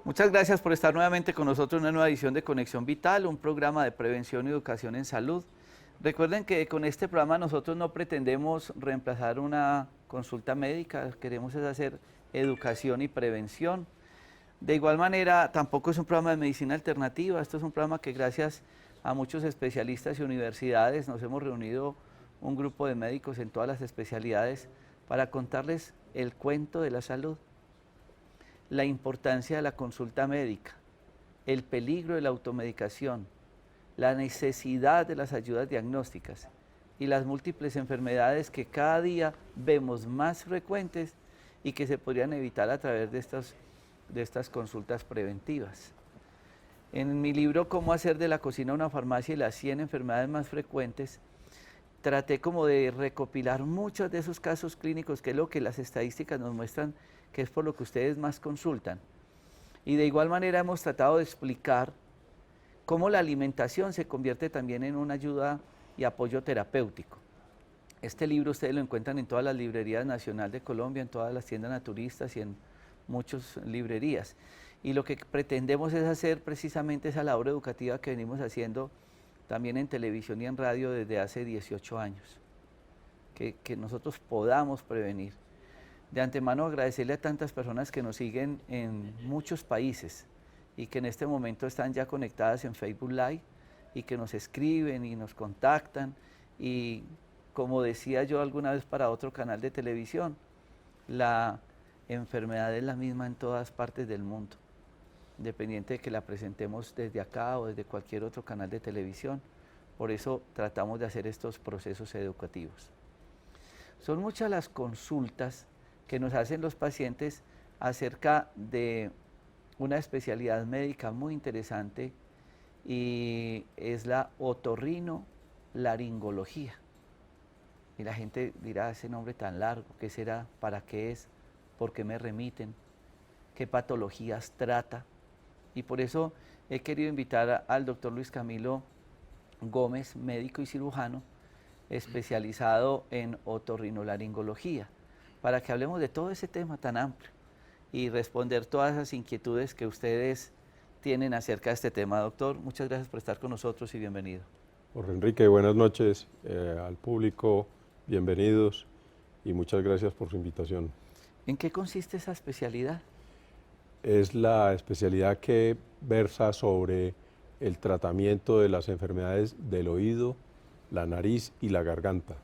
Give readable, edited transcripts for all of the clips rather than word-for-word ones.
Muchas gracias por estar nuevamente con nosotros en una nueva edición de Conexión Vital, un programa de prevención y educación en salud. Recuerden que con este programa nosotros no pretendemos reemplazar una consulta médica, queremos es hacer educación y prevención. De igual manera, tampoco es un programa de medicina alternativa, esto es un programa que gracias a muchos especialistas y universidades nos hemos reunido un grupo de médicos en todas las especialidades para contarles el cuento de la salud, la importancia de la consulta médica, el peligro de la automedicación, la necesidad de las ayudas diagnósticas y las múltiples enfermedades que cada día vemos más frecuentes y que se podrían evitar a través de estas consultas preventivas. En mi libro Cómo hacer de la cocina una farmacia y las 100 enfermedades más frecuentes, traté como de recopilar muchos de esos casos clínicos, que es lo que las estadísticas nos muestran, que es por lo que ustedes más consultan. Y de igual manera hemos tratado de explicar cómo la alimentación se convierte también en una ayuda y apoyo terapéutico. Este libro ustedes lo encuentran en todas las librerías nacional de Colombia, en todas las tiendas naturistas y en muchas librerías. Y lo que pretendemos es hacer precisamente esa labor educativa que venimos haciendo también en televisión y en radio desde hace 18 años, que nosotros podamos prevenir. De antemano agradecerle a tantas personas que nos siguen en muchos países y que en este momento están ya conectadas en Facebook Live y que nos escriben y nos contactan. Y como decía yo alguna vez para otro canal de televisión, la enfermedad es la misma en todas partes del mundo, independiente de que la presentemos desde acá o desde cualquier otro canal de televisión. Por eso tratamos de hacer estos procesos educativos. Son muchas las consultas que nos hacen los pacientes acerca de una especialidad médica muy interesante y es la otorrinolaringología. Y la gente dirá, ese nombre tan largo, ¿qué será? ¿Para qué es? ¿Por qué me remiten? ¿Qué patologías trata? Y por eso he querido invitar al doctor Luis Camilo Gómez, médico y cirujano, especializado en otorrinolaringología, para que hablemos de todo ese tema tan amplio y responder todas esas inquietudes que ustedes tienen acerca de este tema. Doctor, muchas gracias por estar con nosotros y bienvenido. Jorge Enrique, buenas noches al público, bienvenidos y muchas gracias por su invitación. ¿En qué consiste esa especialidad? Es la especialidad que versa sobre el tratamiento de las enfermedades del oído, la nariz y la garganta.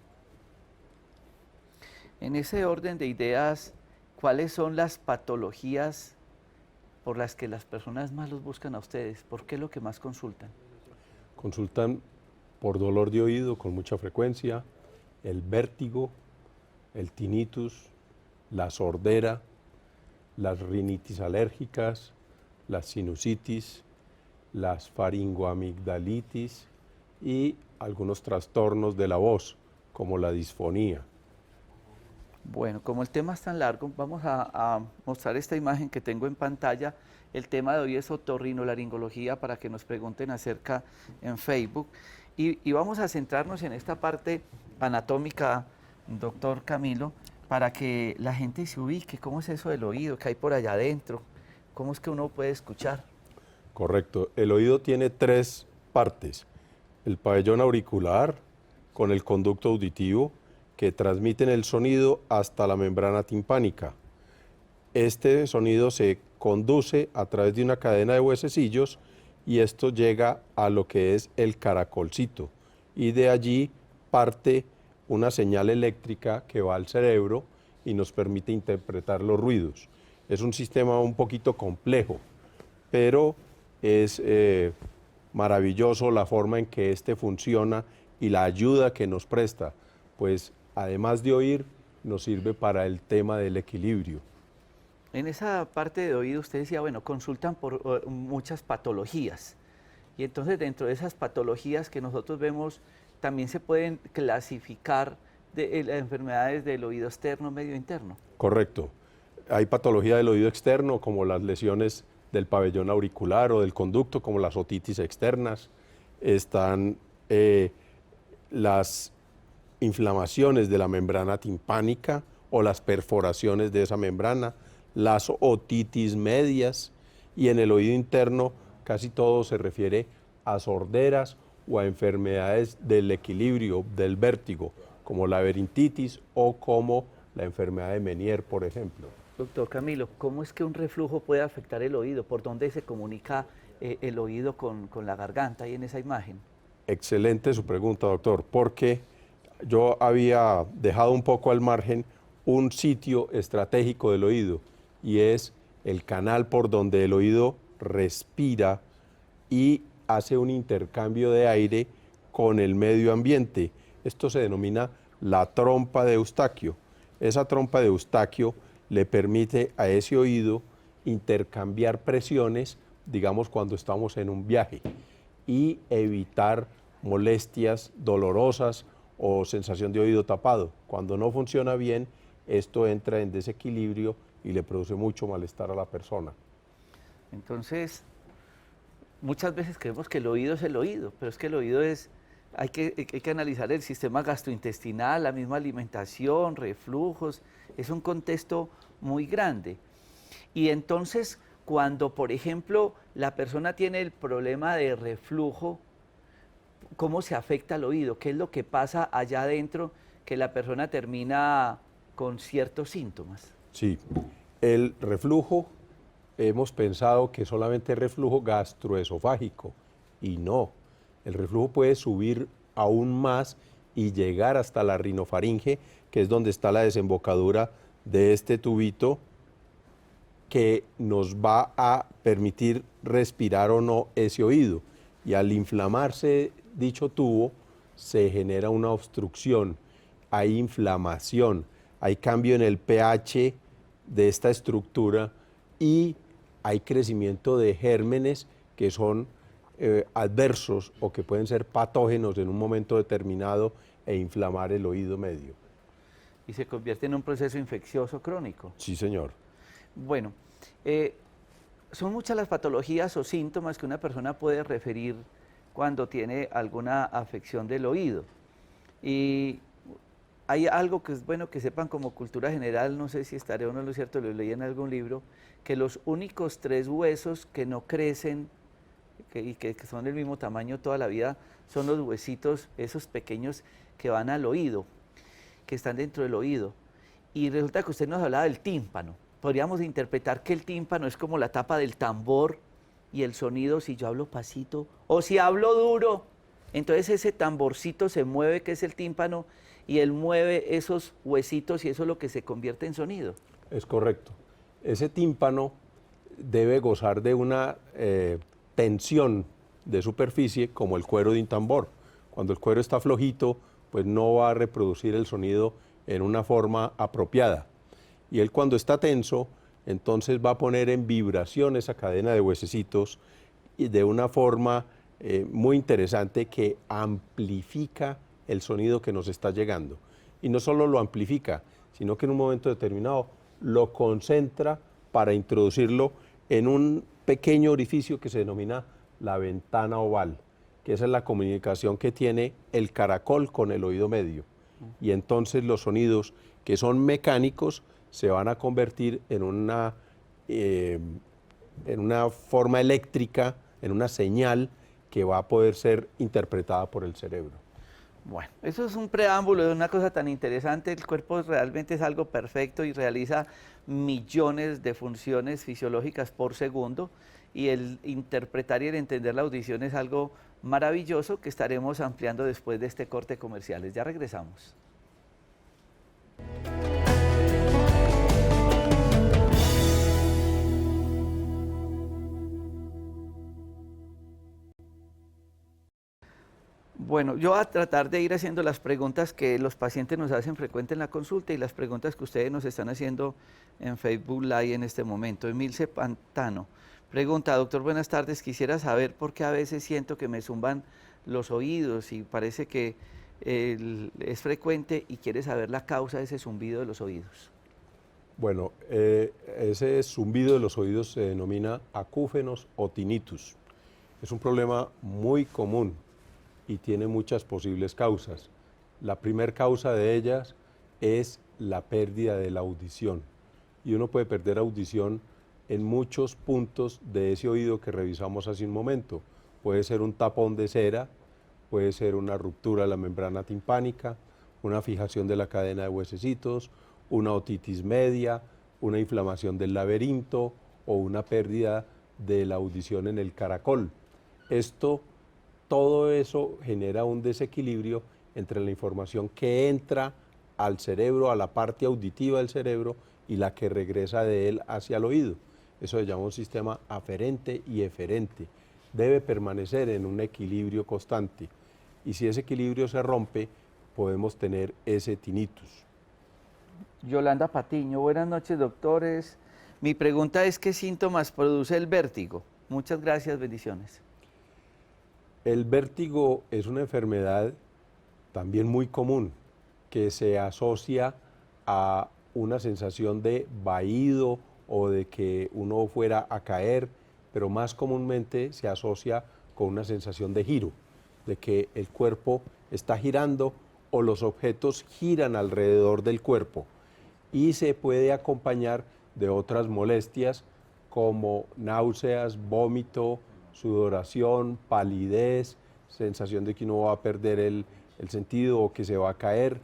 En ese orden de ideas, ¿cuáles son las patologías por las que las personas más los buscan a ustedes? ¿Por qué es lo que más consultan? Consultan por dolor de oído con mucha frecuencia, el vértigo, el tinnitus, la sordera, las rinitis alérgicas, las sinusitis, las faringoamigdalitis y algunos trastornos de la voz, como la disfonía. Bueno, como el tema es tan largo, vamos a mostrar esta imagen que tengo en pantalla. El tema de hoy es otorrinolaringología, para que nos pregunten acerca en Facebook. Y vamos a centrarnos en esta parte anatómica, doctor Camilo, para que la gente se ubique. ¿Cómo es eso del oído? ¿Qué hay por allá adentro? ¿Cómo es que uno puede escuchar? Correcto. El oído tiene tres partes. El pabellón auricular con el conducto auditivo que transmiten el sonido hasta la membrana timpánica. Este sonido se conduce a través de una cadena de huesecillos y esto llega a lo que es el caracolcito y de allí parte una señal eléctrica que va al cerebro y nos permite interpretar los ruidos. Es un sistema un poquito complejo, pero es maravilloso la forma en que este funciona y la ayuda que nos presta, pues además de oír, nos sirve para el tema del equilibrio. En esa parte de oído usted decía, bueno, consultan por muchas patologías. Y entonces dentro de esas patologías que nosotros vemos, también se pueden clasificar de las enfermedades del oído externo, medio interno. Correcto. Hay patología del oído externo, como las lesiones del pabellón auricular o del conducto, como las otitis externas. Están las inflamaciones de la membrana timpánica o las perforaciones de esa membrana, las otitis medias y en el oído interno casi todo se refiere a sorderas o a enfermedades del equilibrio, del vértigo, como la laberintitis o como la enfermedad de Meniere, por ejemplo. Doctor Camilo, ¿cómo es que un reflujo puede afectar el oído? ¿Por dónde se comunica el oído con la garganta ahí en esa imagen? Excelente su pregunta, doctor, porque yo había dejado un poco al margen un sitio estratégico del oído y es el canal por donde el oído respira y hace un intercambio de aire con el medio ambiente. Esto se denomina la trompa de Eustaquio. Esa trompa de Eustaquio le permite a ese oído intercambiar presiones, digamos, cuando estamos en un viaje y evitar molestias dolorosas o sensación de oído tapado. Cuando no funciona bien, esto entra en desequilibrio y le produce mucho malestar a la persona. Entonces, muchas veces creemos que el oído es el oído, pero es que el oído es, hay que analizar el sistema gastrointestinal, la misma alimentación, reflujos, es un contexto muy grande. Y entonces, cuando, por ejemplo, la persona tiene el problema de reflujo, ¿cómo se afecta al oído? ¿Qué es lo que pasa allá adentro que la persona termina con ciertos síntomas? Sí, el reflujo, hemos pensado que solamente es reflujo gastroesofágico y no, el reflujo puede subir aún más y llegar hasta la rinofaringe, que es donde está la desembocadura de este tubito que nos va a permitir respirar o no ese oído. Y al inflamarse dicho tubo, se genera una obstrucción, hay inflamación, hay cambio en el pH de esta estructura y hay crecimiento de gérmenes que son adversos o que pueden ser patógenos en un momento determinado e inflamar el oído medio. Y se convierte en un proceso infeccioso crónico. Sí, señor. Bueno, son muchas las patologías o síntomas que una persona puede referir cuando tiene alguna afección del oído. Y hay algo que es bueno que sepan como cultura general, no sé si estaré o no lo cierto, lo leí en algún libro, que los únicos 3 huesos que no crecen y que son del mismo tamaño toda la vida son los huesitos, esos pequeños que van al oído, que están dentro del oído. Y resulta que usted nos hablaba del tímpano. Podríamos interpretar que el tímpano es como la tapa del tambor y el sonido, si yo hablo pasito o si hablo duro, entonces ese tamborcito se mueve, que es el tímpano, y él mueve esos huesitos y eso es lo que se convierte en sonido. Es correcto. Ese tímpano debe gozar de una tensión de superficie como el cuero de un tambor. Cuando el cuero está flojito, pues no va a reproducir el sonido en una forma apropiada. Y él cuando está tenso, entonces va a poner en vibración esa cadena de huesecitos y de una forma muy interesante que amplifica el sonido que nos está llegando. Y no solo lo amplifica, sino que en un momento determinado lo concentra para introducirlo en un pequeño orificio que se denomina la ventana oval, que esa es la comunicación que tiene el caracol con el oído medio. Y entonces los sonidos que son mecánicos se van a convertir en una forma eléctrica, en una señal que va a poder ser interpretada por el cerebro. Bueno, eso es un preámbulo de una cosa tan interesante. El cuerpo realmente es algo perfecto y realiza millones de funciones fisiológicas por segundo, y el interpretar y el entender la audición es algo maravilloso que estaremos ampliando después de este corte comerciales. Ya regresamos. Bueno, yo voy a tratar de ir haciendo las preguntas que los pacientes nos hacen frecuente en la consulta y las preguntas que ustedes nos están haciendo en Facebook Live en este momento. Emilce Pantano pregunta: doctor, buenas tardes, quisiera saber por qué a veces siento que me zumban los oídos y parece que es frecuente, y quiere saber la causa de ese zumbido de los oídos. Bueno, ese zumbido de los oídos se denomina acúfenos o tinnitus. Es un problema muy común y tiene muchas posibles causas. La primera causa de ellas es la pérdida de la audición. Y uno puede perder audición en muchos puntos de ese oído que revisamos hace un momento. Puede ser un tapón de cera, puede ser una ruptura de la membrana timpánica, una fijación de la cadena de huesecitos, una otitis media, una inflamación del laberinto o una pérdida de la audición en el caracol. Todo eso genera un desequilibrio entre la información que entra al cerebro, a la parte auditiva del cerebro, y la que regresa de él hacia el oído. Eso se llama un sistema aferente y eferente. Debe permanecer en un equilibrio constante. Y si ese equilibrio se rompe, podemos tener ese tinnitus. Yolanda Patiño, buenas noches, doctores. Mi pregunta es, ¿qué síntomas produce el vértigo? Muchas gracias, bendiciones. El vértigo es una enfermedad también muy común, que se asocia a una sensación de vaído o de que uno fuera a caer, pero más comúnmente se asocia con una sensación de giro, de que el cuerpo está girando o los objetos giran alrededor del cuerpo, y se puede acompañar de otras molestias como náuseas, vómito, sudoración, palidez, sensación de que uno va a perder el sentido o que se va a caer,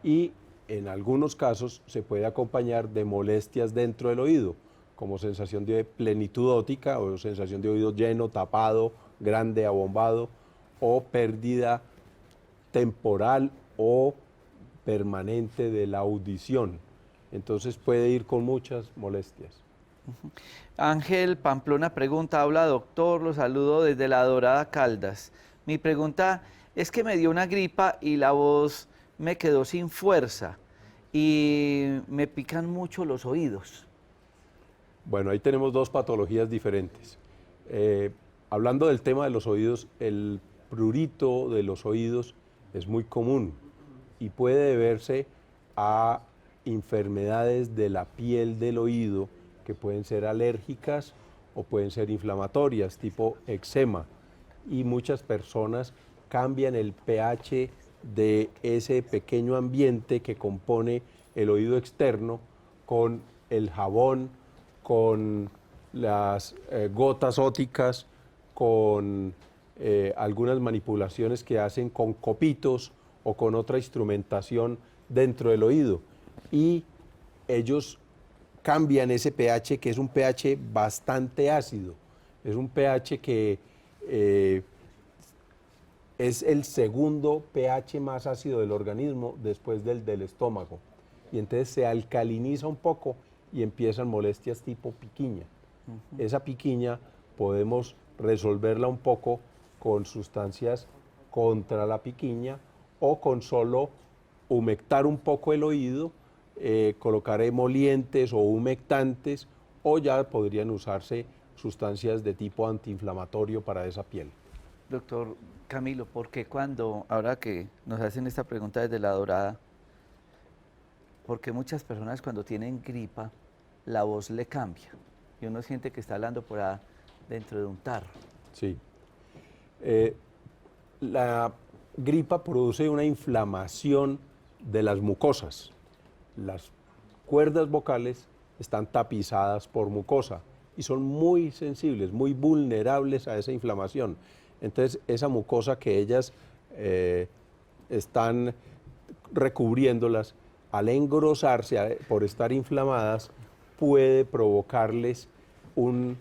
y en algunos casos se puede acompañar de molestias dentro del oído, como sensación de plenitud óptica o sensación de oído lleno, tapado, grande, abombado, o pérdida temporal o permanente de la audición. Entonces puede ir con muchas molestias. Ángel Pamplona pregunta, habla doctor, lo saludo desde La Dorada, Caldas. Mi pregunta es que me dio una gripa y la voz me quedó sin fuerza y me pican mucho los oídos. Bueno, ahí tenemos dos patologías diferentes. Hablando del tema de los oídos, el prurito de los oídos es muy común y puede deberse a enfermedades de la piel del oído que pueden ser alérgicas o pueden ser inflamatorias, tipo eczema. Y muchas personas cambian el pH de ese pequeño ambiente que compone el oído externo con el jabón, con las gotas óticas, con algunas manipulaciones que hacen con copitos o con otra instrumentación dentro del oído. Y ellos cambian ese pH, que es un pH bastante ácido. Es un pH que es el segundo pH más ácido del organismo después del estómago. Y entonces se alcaliniza un poco y empiezan molestias tipo piquiña. Esa piquiña podemos resolverla un poco con sustancias contra la piquiña o con solo humectar un poco el oído, colocar emolientes o humectantes, o ya podrían usarse sustancias de tipo antiinflamatorio para esa piel. Doctor Camilo, ¿por qué ahora que nos hacen esta pregunta desde La Dorada, porque muchas personas cuando tienen gripa, la voz le cambia y uno siente que está hablando por dentro de un tarro? Sí. La gripa produce una inflamación de las mucosas. Las cuerdas vocales están tapizadas por mucosa y son muy sensibles, muy vulnerables a esa inflamación. Entonces, esa mucosa que ellas están recubriéndolas, al engrosarse por estar inflamadas, puede provocarles un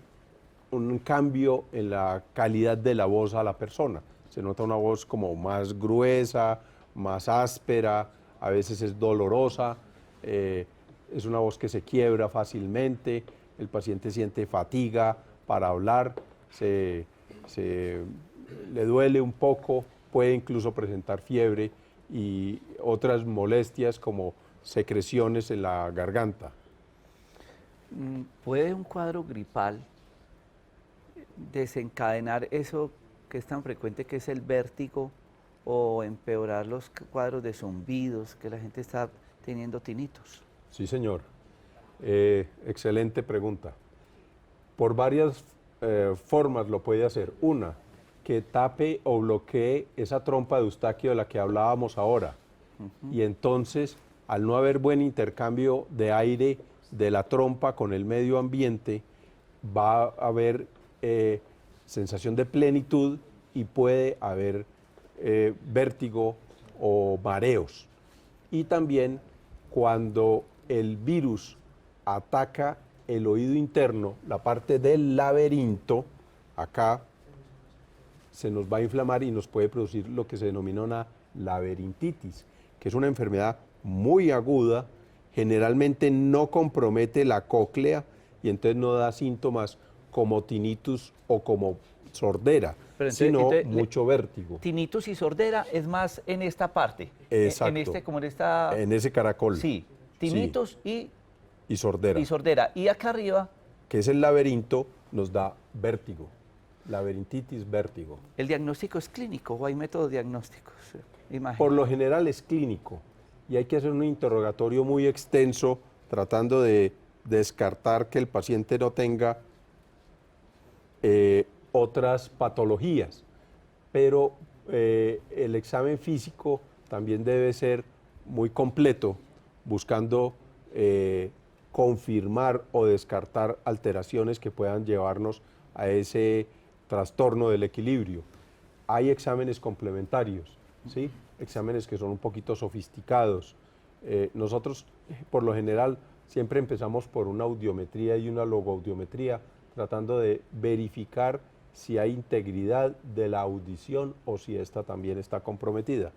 cambio en la calidad de la voz a la persona. Se nota una voz como más gruesa, más áspera, a veces es dolorosa, es una voz que se quiebra fácilmente, el paciente siente fatiga para hablar, le duele un poco, puede incluso presentar fiebre y otras molestias como secreciones en la garganta. ¿Puede un cuadro gripal desencadenar eso que es tan frecuente que es el vértigo o empeorar los cuadros de zumbidos, que la gente está teniendo tinnitus? Sí, señor. Excelente pregunta. Por varias formas lo puede hacer. Una, que tape o bloquee esa trompa de Eustaquio de la que hablábamos ahora. Y entonces, al no haber buen intercambio de aire de la trompa con el medio ambiente, va a haber sensación de plenitud y puede haber vértigo o mareos. Y también cuando el virus ataca el oído interno, la parte del laberinto, acá se nos va a inflamar y nos puede producir lo que se denomina una laberintitis, que es una enfermedad muy aguda, generalmente no compromete la cóclea y entonces no da síntomas como tinnitus o como sordera, Pero sino mucho vértigo. Tinnitus y sordera es más en esta parte. Exacto. Como en esta... En ese caracol. Sí, tinnitus y sordera. Y sordera. Y acá arriba... Que es el laberinto, nos da vértigo. Laberintitis, vértigo. ¿El diagnóstico es clínico o hay métodos diagnósticos? Por lo general es clínico y hay que hacer un interrogatorio muy extenso tratando de descartar que el paciente no tenga otras patologías, pero el examen físico también debe ser muy completo, buscando confirmar o descartar alteraciones que puedan llevarnos a ese trastorno del equilibrio. Hay exámenes complementarios, ¿sí? Exámenes que son un poquito sofisticados. Nosotros, por lo general, siempre empezamos por una audiometría y una logoaudiometría, tratando de verificar si hay integridad de la audición o si esta también está comprometida.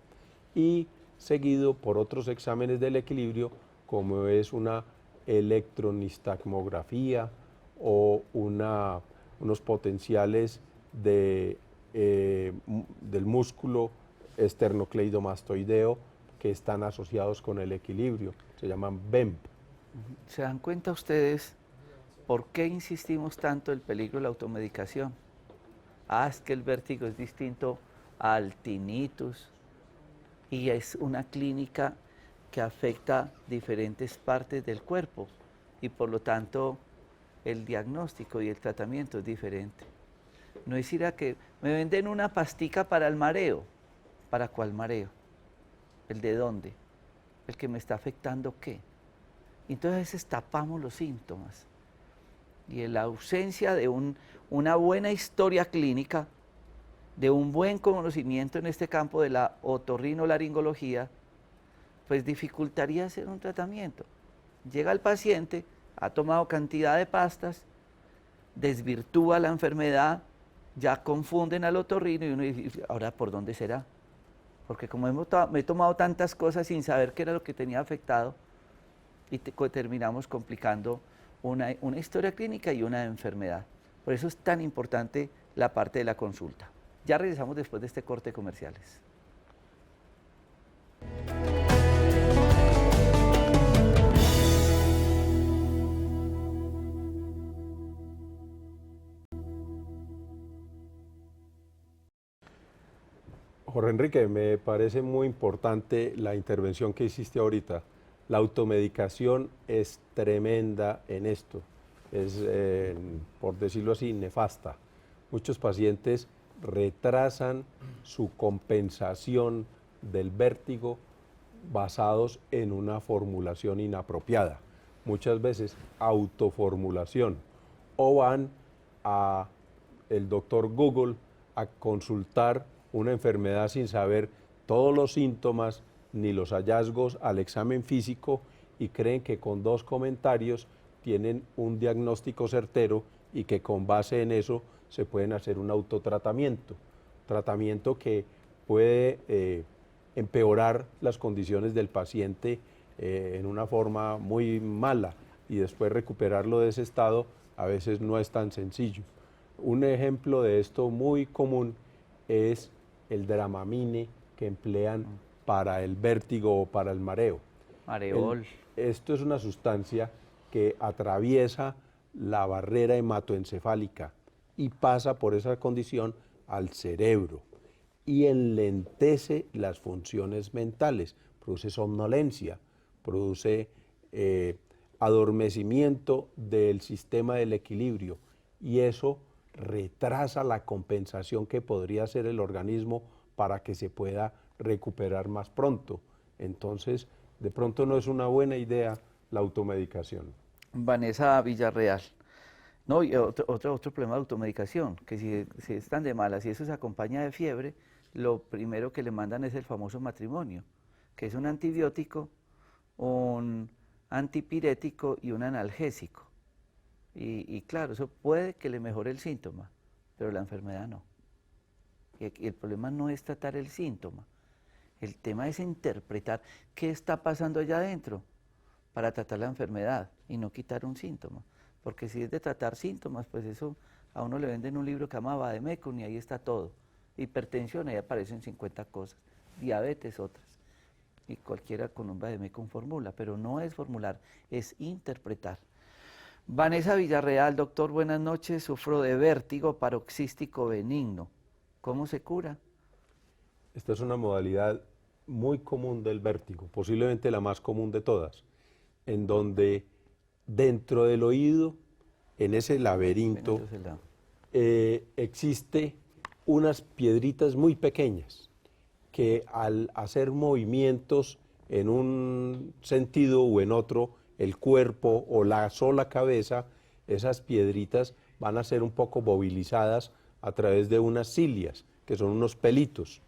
Y seguido por otros exámenes del equilibrio, como es una electronistagmografía o unos potenciales del músculo esternocleidomastoideo que están asociados con el equilibrio, se llaman BEMP. ¿Se dan cuenta ustedes por qué insistimos tanto en el peligro de la automedicación? Es que el vértigo es distinto al tinnitus y es una clínica que afecta diferentes partes del cuerpo y por lo tanto el diagnóstico y el tratamiento es diferente. No es ir a que me venden una pastica para el mareo. ¿Para cuál mareo? ¿El de dónde? ¿El que me está afectando qué? Entonces a veces tapamos los síntomas. Y en la ausencia de una buena historia clínica, de un buen conocimiento en este campo de la otorrinolaringología, pues dificultaría hacer un tratamiento. Llega el paciente, ha tomado cantidad de pastas, desvirtúa la enfermedad, ya confunden al otorrino y uno dice, ¿ahora por dónde será? Porque como me he tomado tantas cosas sin saber qué era lo que tenía afectado, y terminamos complicando una historia clínica y una enfermedad. Por eso es tan importante la parte de la consulta. Ya regresamos después de este corte de comerciales. Jorge Enrique, me parece muy importante la intervención que hiciste ahorita. La automedicación es tremenda en esto, es, por decirlo así, nefasta. Muchos pacientes retrasan su compensación del vértigo basados en una formulación inapropiada, muchas veces autoformulación, o van a el doctor Google a consultar una enfermedad sin saber todos los síntomas ni los hallazgos al examen físico y creen que con 2 comentarios tienen un diagnóstico certero y que con base en eso se pueden hacer un autotratamiento, tratamiento que puede empeorar las condiciones del paciente en una forma muy mala y después recuperarlo de ese estado a veces no es tan sencillo. Un ejemplo de esto muy común es el Dramamine que emplean para el vértigo o para el mareo. Mareol. Esto es una sustancia que atraviesa la barrera hematoencefálica y pasa por esa condición al cerebro y enlentece las funciones mentales, produce somnolencia, produce adormecimiento del sistema del equilibrio y eso retrasa la compensación que podría hacer el organismo para que se pueda recuperar más pronto. Entonces, de pronto no es una buena idea la automedicación. Vanessa Villarreal, No, y otro problema de automedicación, que si están de malas y eso se acompaña de fiebre, lo primero que le mandan es el famoso matrimonio, que es un antibiótico, un antipirético y un analgésico. Y claro, eso puede que le mejore el síntoma, pero la enfermedad no. Y el problema no es tratar el síntoma, el tema es interpretar qué está pasando allá adentro para tratar la enfermedad y no quitar un síntoma. Porque si es de tratar síntomas, pues eso a uno le venden un libro que se llama Vademecum y ahí está todo. Hipertensión, ahí aparecen 50 cosas. Diabetes, otras. Y cualquiera con un Vademecum formula, pero no es formular, es interpretar. Vanessa Villarreal, doctor, buenas noches. Sufro de vértigo paroxístico benigno. ¿Cómo se cura? Esta es una modalidad muy común del vértigo, posiblemente la más común de todas, en donde dentro del oído, en ese laberinto, existe unas piedritas muy pequeñas que al hacer movimientos en un sentido o en otro, el cuerpo o la sola cabeza, esas piedritas van a ser un poco movilizadas a través de unas cilias, que son unos pelitos,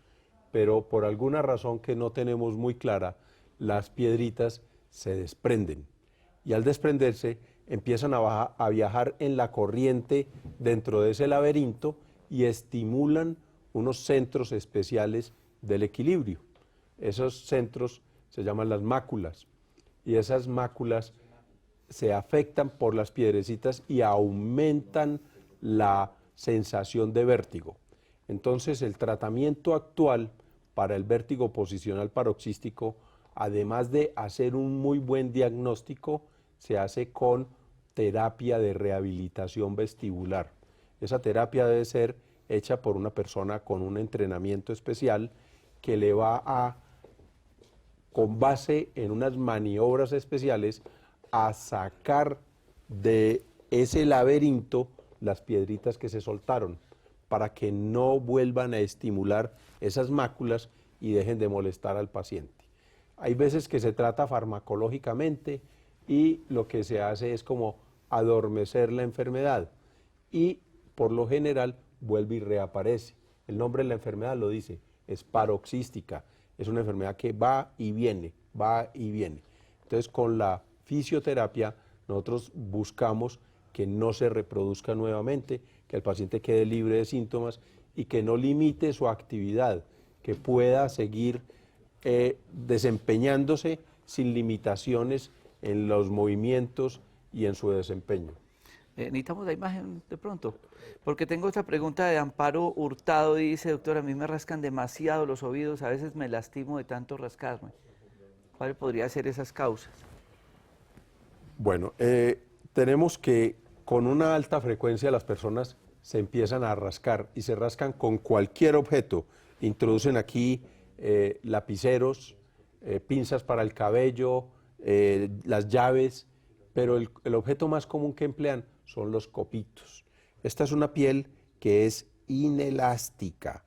pero por alguna razón que no tenemos muy clara, las piedritas se desprenden y al desprenderse empiezan a viajar en la corriente dentro de ese laberinto y estimulan unos centros especiales del equilibrio. Esos centros se llaman las máculas y esas máculas se afectan por las piedrecitas y aumentan la sensación de vértigo. Entonces el tratamiento actual para el vértigo posicional paroxístico, además de hacer un muy buen diagnóstico, se hace con terapia de rehabilitación vestibular. Esa terapia debe ser hecha por una persona con un entrenamiento especial que le va a, con base en unas maniobras especiales, a sacar de ese laberinto las piedritas que se soltaron para que no vuelvan a estimular esas máculas y dejen de molestar al paciente. Hay veces que se trata farmacológicamente y lo que se hace es como adormecer la enfermedad y por lo general vuelve y reaparece. El nombre de la enfermedad lo dice, es paroxística, es una enfermedad que va y viene, va y viene. Entonces con la fisioterapia nosotros buscamos que no se reproduzca nuevamente, que el paciente quede libre de síntomas y que no limite su actividad, que pueda seguir desempeñándose sin limitaciones en los movimientos y en su desempeño. Necesitamos la imagen de pronto, porque tengo otra pregunta de Amparo Hurtado, dice, doctor, a mí me rascan demasiado los oídos, a veces me lastimo de tanto rascarme. ¿Cuál podría ser esas causas? Bueno, tenemos que con una alta frecuencia las personas se empiezan a rascar y se rascan con cualquier objeto. Introducen aquí lapiceros, pinzas para el cabello, las llaves, pero el objeto más común que emplean son los copitos. Esta es una piel que es inelástica,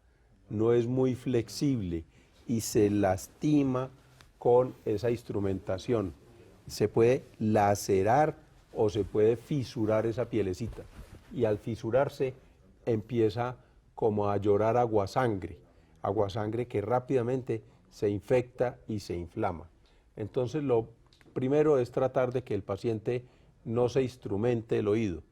no es muy flexible y se lastima con esa instrumentación. Se puede lacerar o se puede fisurar esa pielecita y al fisurarse empieza como a llorar aguasangre que rápidamente se infecta y se inflama. Entonces lo primero es tratar de que el paciente no se instrumente el oído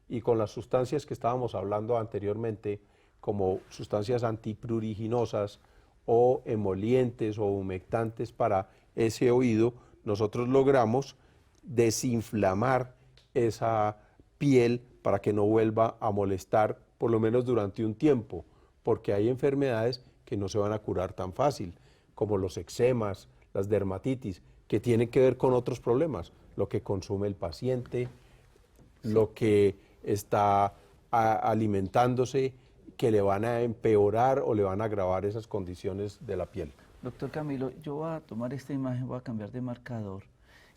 y con las sustancias que estábamos hablando anteriormente, como sustancias antipruriginosas o emolientes o humectantes para ese oído, nosotros logramos desinflamar esa piel para que no vuelva a molestar por lo menos durante un tiempo, porque hay enfermedades que no se van a curar tan fácil, como los eczemas, las dermatitis, que tienen que ver con otros problemas, lo que consume el paciente, lo que está alimentándose, que le van a empeorar o le van a agravar esas condiciones de la piel. Doctor Camilo, yo voy a tomar esta imagen, voy a cambiar de marcador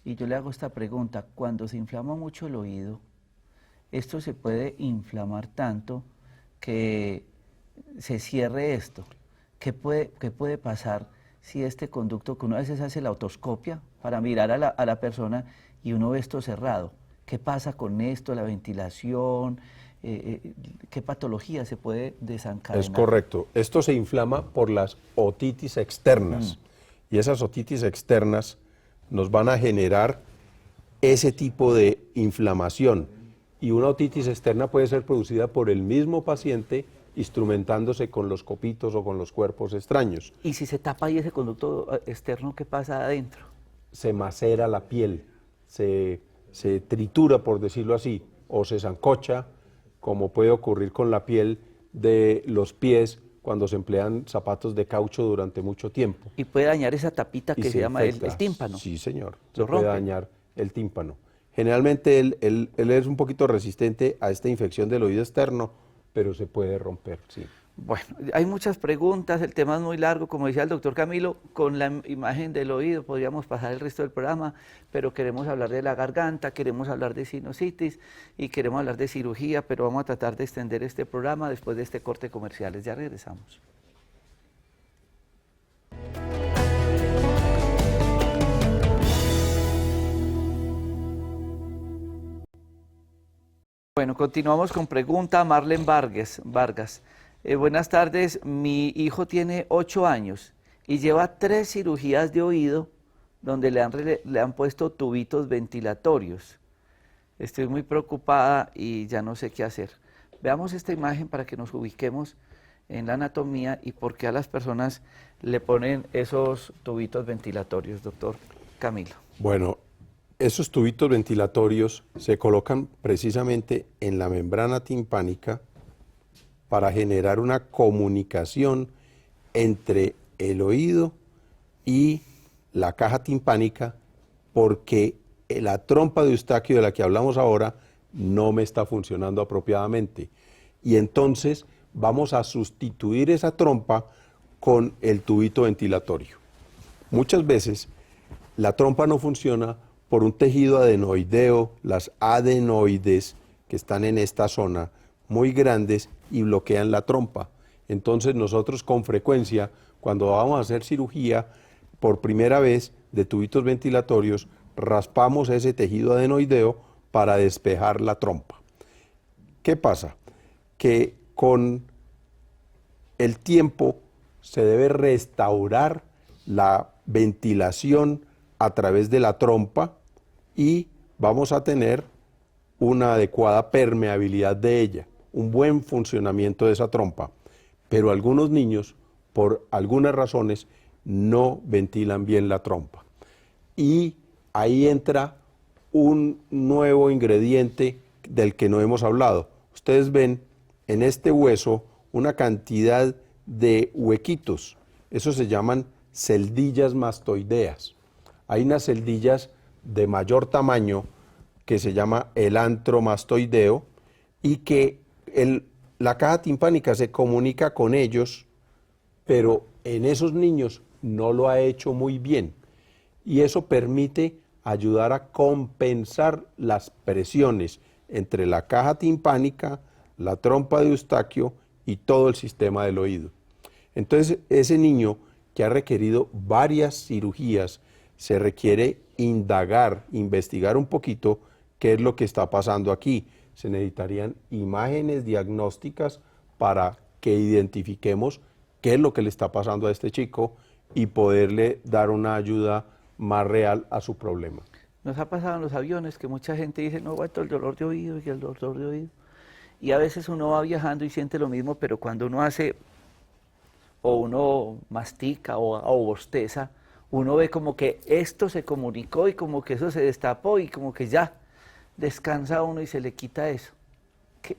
y yo le hago esta pregunta. Cuando se inflama mucho el oído, esto se puede inflamar tanto que se cierre esto. ¿Qué puede pasar si este conducto, que uno a veces hace la otoscopia para mirar a la persona y uno ve esto cerrado? ¿Qué pasa con esto, la ventilación? ¿Qué patología se puede desencadenar? Es correcto. Esto se inflama por las otitis externas. Y esas otitis externas nos van a generar ese tipo de inflamación. Y una otitis externa puede ser producida por el mismo paciente instrumentándose con los copitos o con los cuerpos extraños. Y si se tapa ahí ese conducto externo, ¿qué pasa adentro? Se macera la piel, se tritura, por decirlo así, o se sancocha, como puede ocurrir con la piel de los pies cuando se emplean zapatos de caucho durante mucho tiempo. Y puede dañar esa tapita Y que se llama el infecta. tímpano. Sí, señor, Lo se puede rompe. dañar el tímpano. Generalmente él es un poquito resistente a esta infección del oído externo, pero se puede romper, sí. Bueno, hay muchas preguntas, el tema es muy largo, como decía el doctor Camilo, con la imagen del oído podríamos pasar el resto del programa, pero queremos hablar de la garganta, queremos hablar de sinusitis y queremos hablar de cirugía, pero vamos a tratar de extender este programa después de este corte comercial. Ya regresamos. Bueno, continuamos con pregunta Marlene Vargas. Buenas tardes, mi hijo tiene 8 años y lleva 3 cirugías de oído donde le han puesto tubitos ventilatorios. Estoy muy preocupada y ya no sé qué hacer. Veamos esta imagen para que nos ubiquemos en la anatomía y por qué a las personas le ponen esos tubitos ventilatorios, doctor Camilo. Bueno, esos tubitos ventilatorios se colocan precisamente en la membrana timpánica para generar una comunicación entre el oído y la caja timpánica, porque la trompa de Eustaquio de la que hablamos ahora no me está funcionando apropiadamente. Y entonces vamos a sustituir esa trompa con el tubito ventilatorio. Muchas veces la trompa no funciona por un tejido adenoideo, las adenoides que están en esta zona, muy grandes y bloquean la trompa. Entonces nosotros con frecuencia, cuando vamos a hacer cirugía, por primera vez de tubitos ventilatorios, raspamos ese tejido adenoideo para despejar la trompa. ¿Qué pasa? Que con el tiempo se debe restaurar la ventilación a través de la trompa y vamos a tener una adecuada permeabilidad de ella, un buen funcionamiento de esa trompa. Pero algunos niños, por algunas razones, no ventilan bien la trompa. Y ahí entra un nuevo ingrediente del que no hemos hablado. Ustedes ven en este hueso una cantidad de huequitos. Esos se llaman celdillas mastoideas. Hay unas celdillas de mayor tamaño que se llama el antromastoideo y que la caja timpánica se comunica con ellos, pero en esos niños no lo ha hecho muy bien. Y eso permite ayudar a compensar las presiones entre la caja timpánica, la trompa de Eustaquio y todo el sistema del oído. Entonces, ese niño que ha requerido varias cirugías, se requiere indagar, investigar un poquito qué es lo que está pasando aquí. Se necesitarían imágenes diagnósticas para que identifiquemos qué es lo que le está pasando a este chico y poderle dar una ayuda más real a su problema. Nos ha pasado en los aviones que mucha gente dice, no aguanto el dolor de oído y el dolor de oído. Y a veces uno va viajando y siente lo mismo, pero cuando uno hace, o uno mastica o bosteza, uno ve como que esto se comunicó y como que eso se destapó y como que ya descansa uno y se le quita eso.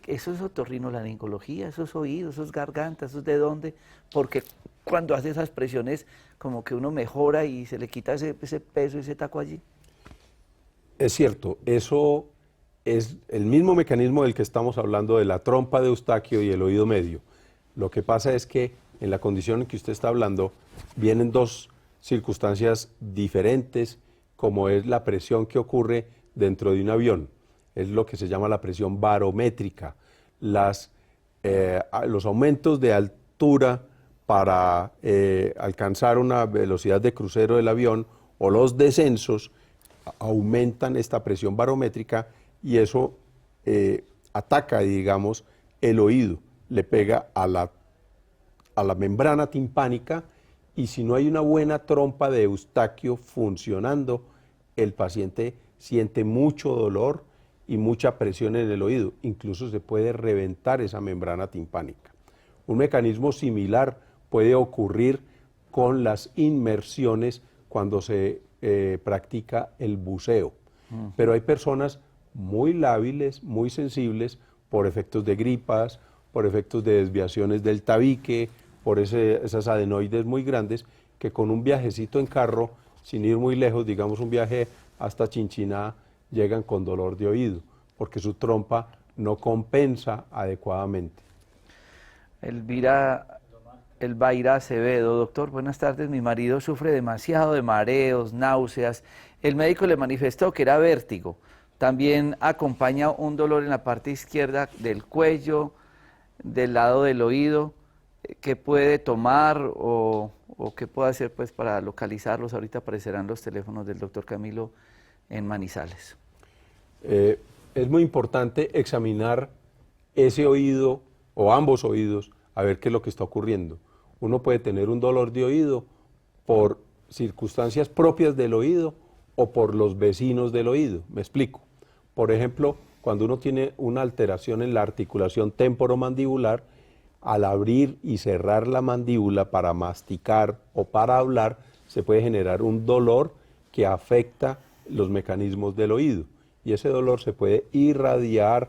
Eso es otorrinolaringología, eso es oído, eso es garganta, eso es de dónde, porque cuando hace esas presiones como que uno mejora y se le quita ese peso, ese taco allí. Es cierto, eso es el mismo mecanismo del que estamos hablando de la trompa de Eustaquio y el oído medio. Lo que pasa es que en la condición en que usted está hablando vienen dos circunstancias diferentes, como es la presión que ocurre dentro de un avión. Es lo que se llama la presión barométrica. Los aumentos de altura para alcanzar una velocidad de crucero del avión o los descensos aumentan esta presión barométrica y eso ataca, digamos, el oído, le pega a la membrana timpánica, y si no hay una buena trompa de Eustaquio funcionando, el paciente siente mucho dolor y mucha presión en el oído, incluso se puede reventar esa membrana timpánica. Un mecanismo similar puede ocurrir con las inmersiones cuando se practica el buceo, pero hay personas muy lábiles, muy sensibles por efectos de gripas, por efectos de desviaciones del tabique, por esas adenoides muy grandes, que con un viajecito en carro, sin ir muy lejos, digamos un viaje hasta Chinchiná, llegan con dolor de oído, porque su trompa no compensa adecuadamente. Elvira Acevedo: doctor, buenas tardes, mi marido sufre demasiado de mareos, náuseas, el médico le manifestó que era vértigo, también acompaña un dolor en la parte izquierda del cuello, del lado del oído. ¿Qué puede tomar o qué puede hacer pues para localizarlos? Ahorita aparecerán los teléfonos del doctor Camilo en Manizales. Es muy importante examinar ese oído o ambos oídos a ver qué es lo que está ocurriendo. Uno puede tener un dolor de oído por circunstancias propias del oído o por los vecinos del oído. Me explico. Por ejemplo, cuando uno tiene una alteración en la articulación temporomandibular, al abrir y cerrar la mandíbula para masticar o para hablar, se puede generar un dolor que afecta los mecanismos del oído. Y ese dolor se puede irradiar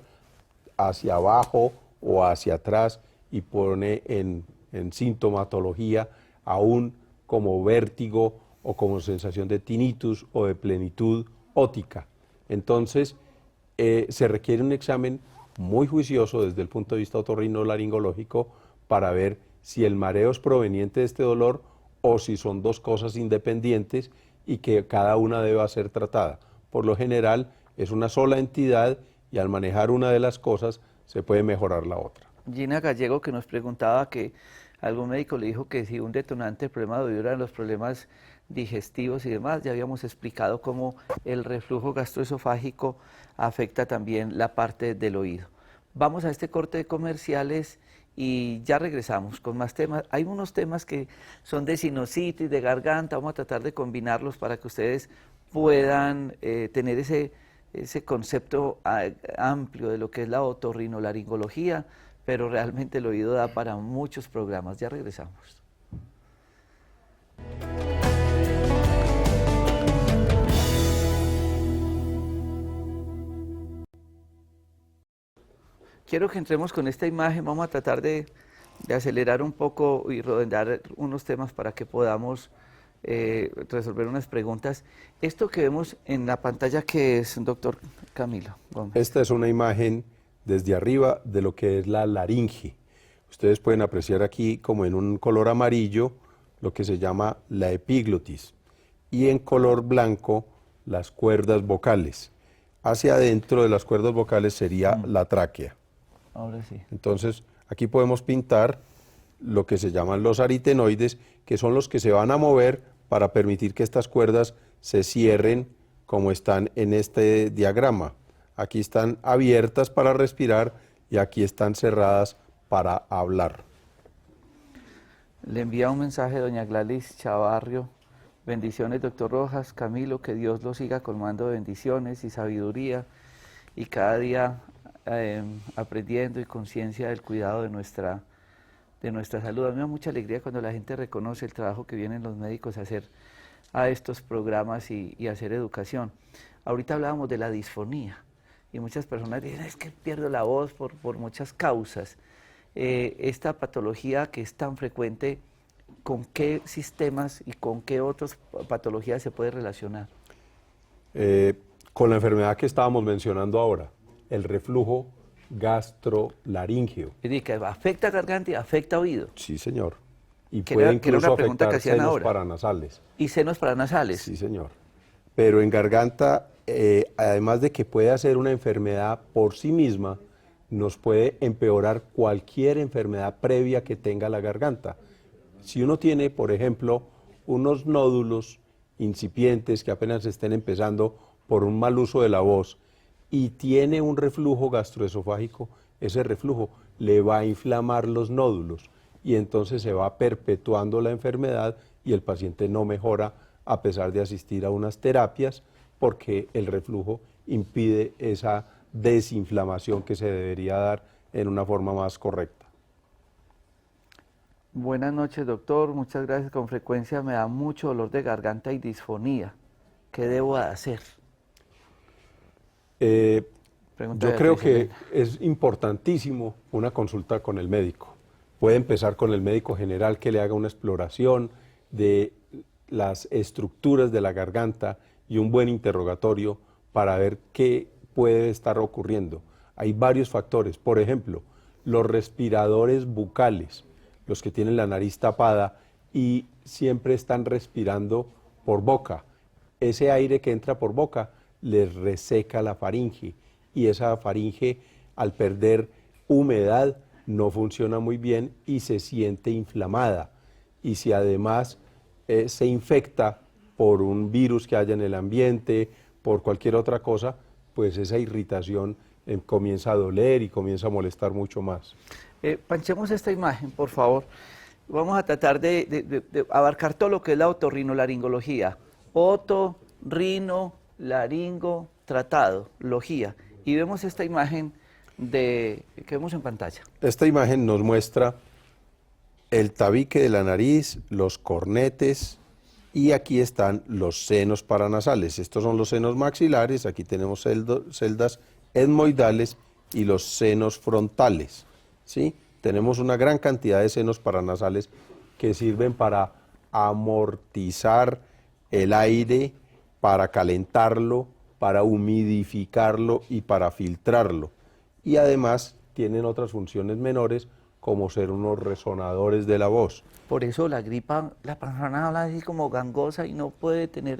hacia abajo o hacia atrás y pone en sintomatología aún como vértigo o como sensación de tinnitus o de plenitud óptica. Entonces, se requiere un examen muy juicioso desde el punto de vista otorrinolaringológico para ver si el mareo es proveniente de este dolor o si son dos cosas independientes y que cada una deba ser tratada. Por lo general es una sola entidad y al manejar una de las cosas se puede mejorar la otra. Gina Gallego, que nos preguntaba que algún médico le dijo que si un detonante del problema de oído eran los problemas digestivos y demás. Ya habíamos explicado cómo el reflujo gastroesofágico afecta también la parte del oído. Vamos a este corte de comerciales y ya regresamos con más temas. Hay unos temas que son de sinusitis, de garganta, vamos a tratar de combinarlos para que ustedes puedan tener ese concepto amplio de lo que es la otorrinolaringología, pero realmente el oído da para muchos programas. Ya regresamos. Quiero que entremos con esta imagen, vamos a tratar de acelerar un poco y redondear unos temas para que podamos resolver unas preguntas. Esto que vemos en la pantalla, ¿qué es, doctor Camilo Gómez? Esta es una imagen desde arriba de lo que es la laringe. Ustedes pueden apreciar aquí como en un color amarillo lo que se llama la epiglotis y en color blanco las cuerdas vocales. Hacia adentro de las cuerdas vocales sería la tráquea. Ahora sí. Entonces, aquí podemos pintar lo que se llaman los aritenoides, que son los que se van a mover para permitir que estas cuerdas se cierren como están en este diagrama. Aquí están abiertas para respirar y aquí están cerradas para hablar. Le envía un mensaje doña Gladys Chavarrio. Bendiciones, doctor Rojas, Camilo, que Dios lo siga colmando de bendiciones y sabiduría y cada día aprendiendo y conciencia del cuidado de nuestra salud. A mí me da mucha alegría cuando la gente reconoce el trabajo que vienen los médicos a hacer a estos programas y hacer educación. Ahorita hablábamos de la disfonía y muchas personas dicen, es que pierdo la voz por muchas causas. Esta patología que es tan frecuente, ¿con qué sistemas y con qué otras patologías se puede relacionar? Con la enfermedad que estábamos mencionando ahora, el reflujo gastrolaríngeo. Es decir, que afecta garganta y afecta oído. Sí, señor. Y puede incluso afectar senos paranasales. ¿Y senos paranasales? Sí, señor. Pero en garganta, además de que puede ser una enfermedad por sí misma, nos puede empeorar cualquier enfermedad previa que tenga la garganta. Si uno tiene, por ejemplo, unos nódulos incipientes que apenas estén empezando por un mal uso de la voz y tiene un reflujo gastroesofágico, ese reflujo le va a inflamar los nódulos y entonces se va perpetuando la enfermedad y el paciente no mejora a pesar de asistir a unas terapias porque el reflujo impide esa desinflamación que se debería dar en una forma más correcta. Buenas noches, doctor. Muchas gracias. Con frecuencia me da mucho dolor de garganta y disfonía. ¿Qué debo hacer? Yo creo que es importantísimo una consulta con el médico. Puede empezar con el médico general que le haga una exploración de las estructuras de la garganta y un buen interrogatorio para ver qué puede estar ocurriendo. Hay varios factores, por ejemplo, los respiradores bucales, los que tienen la nariz tapada y siempre están respirando por boca. Ese aire que entra por boca les reseca la faringe y esa faringe al perder humedad no funciona muy bien y se siente inflamada. Y si además se infecta por un virus que haya en el ambiente, por cualquier otra cosa, pues esa irritación comienza a doler y comienza a molestar mucho más. Panchemos esta imagen, por favor. Vamos a tratar de abarcar todo lo que es la otorrinolaringología. Otorrino, laringo, tratado, logía. Y vemos esta imagen que vemos en pantalla. Esta imagen nos muestra el tabique de la nariz, los cornetes y aquí están los senos paranasales. Estos son los senos maxilares, aquí tenemos celdas etmoidales y los senos frontales, ¿sí? Tenemos una gran cantidad de senos paranasales que sirven para amortizar el aire, para calentarlo, para humidificarlo y para filtrarlo. Y además tienen otras funciones menores como ser unos resonadores de la voz. Por eso la gripa, la persona habla así como gangosa y no puede tener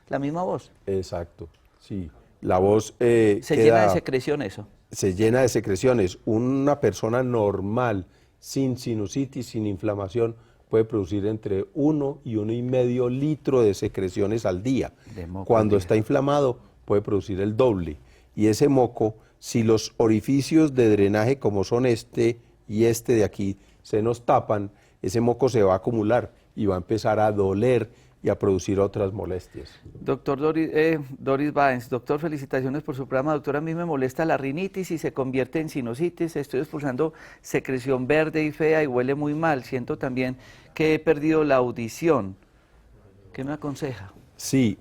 la misma voz. Exacto, sí. La voz se llena de secreción eso. Se llena de secreciones. Una persona normal, sin sinusitis, sin inflamación, puede producir entre 1 y 1,5 litros de secreciones al día. Cuando está inflamado, puede producir el doble. Y ese moco, si los orificios de drenaje, como son este y este de aquí, se nos tapan, ese moco se va a acumular y va a empezar a doler y a producir otras molestias. Doctor Doris Báenz, doctor, felicitaciones por su programa. Doctor, a mí me molesta la rinitis y se convierte en sinusitis. Estoy expulsando secreción verde y fea y huele muy mal. Siento también que he perdido la audición. ¿Qué me aconseja? Sí,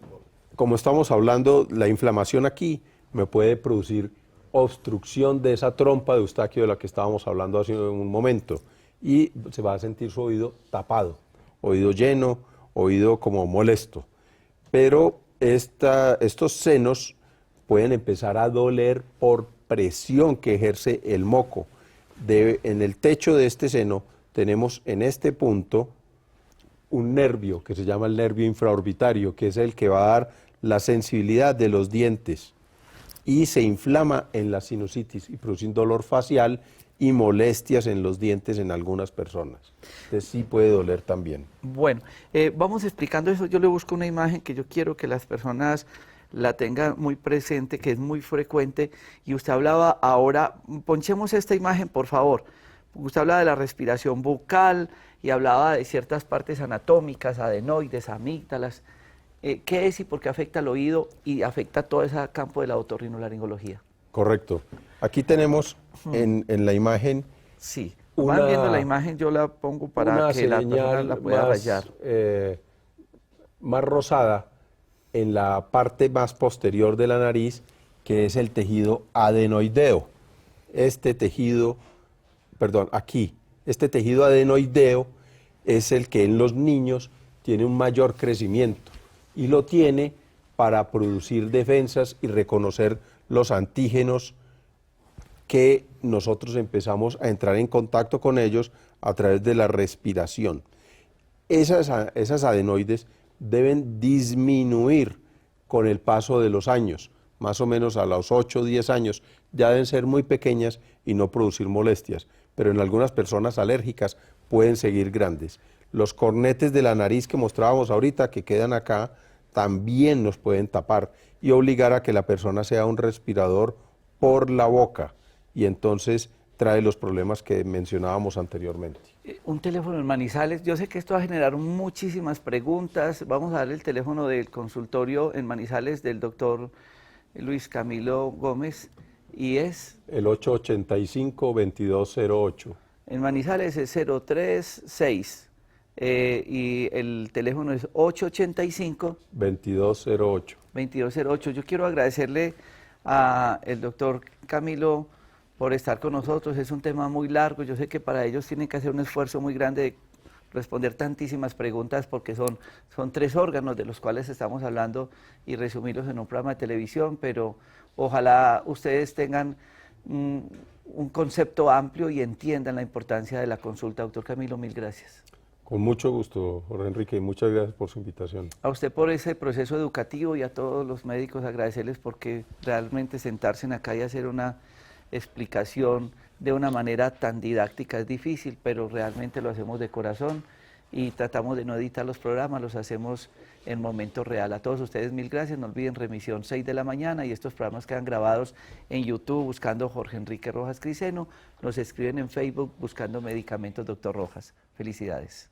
como estamos hablando, la inflamación aquí me puede producir obstrucción de esa trompa de Eustaquio de la que estábamos hablando hace un momento y se va a sentir su oído tapado, oído lleno, oído como molesto. Pero estos senos pueden empezar a doler por presión que ejerce el moco. En el techo de este seno tenemos en este punto un nervio que se llama el nervio infraorbitario, que es el que va a dar la sensibilidad de los dientes y se inflama en la sinusitis y produce un dolor facial y molestias en los dientes en algunas personas. Entonces sí puede doler también. Bueno, vamos explicando eso. Yo le busco una imagen que yo quiero que las personas la tengan muy presente, que es muy frecuente. Y usted hablaba ahora, ponchemos esta imagen, por favor. Usted hablaba de la respiración bucal y hablaba de ciertas partes anatómicas, adenoides, amígdalas. ¿Qué es y por qué afecta al oído y afecta todo ese campo de la otorrinolaringología? Correcto. Aquí tenemos en la imagen... Sí, van viendo la imagen, yo la pongo para que la persona la pueda rayar. Más rosada en la parte más posterior de la nariz, que es el tejido adenoideo. Este tejido adenoideo es el que en los niños tiene un mayor crecimiento y lo tiene para producir defensas y reconocer los antígenos que nosotros empezamos a entrar en contacto con ellos a través de la respiración. Esas adenoides deben disminuir con el paso de los años, más o menos a los 8 o 10 años, ya deben ser muy pequeñas y no producir molestias, pero en algunas personas alérgicas pueden seguir grandes. Los cornetes de la nariz que mostrábamos ahorita, que quedan acá, también nos pueden tapar y obligar a que la persona sea un respirador por la boca y entonces trae los problemas que mencionábamos anteriormente. Un teléfono en Manizales, yo sé que esto va a generar muchísimas preguntas, vamos a darle el teléfono del consultorio en Manizales del doctor Luis Camilo Gómez y es... El 885-2208. En Manizales es 036 y el teléfono es 885-2208. 2208. Yo quiero agradecerle al doctor Camilo por estar con nosotros. Es un tema muy largo. Yo sé que para ellos tienen que hacer un esfuerzo muy grande de responder tantísimas preguntas porque son 3 órganos de los cuales estamos hablando y resumirlos en un programa de televisión, pero ojalá ustedes tengan un concepto amplio y entiendan la importancia de la consulta. Doctor Camilo, mil gracias. Con mucho gusto, Jorge Enrique, y muchas gracias por su invitación. A usted por ese proceso educativo y a todos los médicos agradecerles porque realmente sentarse en acá y hacer una explicación de una manera tan didáctica es difícil, pero realmente lo hacemos de corazón y tratamos de no editar los programas, los hacemos en momento real. A todos ustedes mil gracias, no olviden remisión 6 de la mañana y estos programas quedan grabados en YouTube buscando Jorge Enrique Rojas Criceno, nos escriben en Facebook buscando Medicamentos Dr. Rojas. Felicidades.